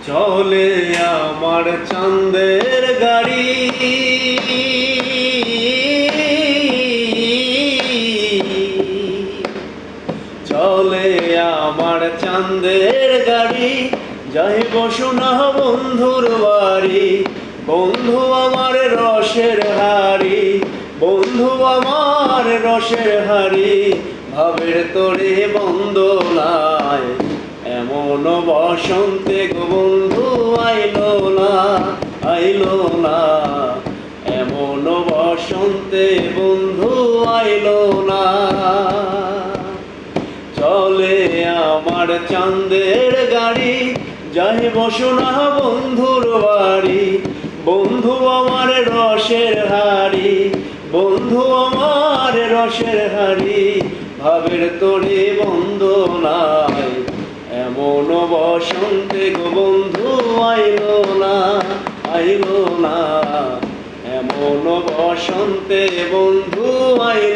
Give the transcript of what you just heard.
চলে আমার চাঁদের গাড়ি, চলে আমার চাঁদের গাড়ি, যাইব সোনা বন্ধুর বাড়ি। বন্ধু আমার রসের হাড়ি, বন্ধু আমার রসের হাড়ি, ভাবের তোরে বন্দনায় এমন বসন্তে গো বন্ধু আইলো না, আইলো না। এমন বসন্তে বন্ধু আইলো না। চলে আমার চাঁদের গাড়ি, যাইব সোনা বন্ধুর বাড়ি। বন্ধু আমার রসের হাড়ি, বন্ধু আমার রসের হাড়ি, ভাবের তোরে বন্দনায় এমন বসন্তে গো বন্ধু আইলো না, আইলো না। এমন বসন্তে বন্ধু আইলো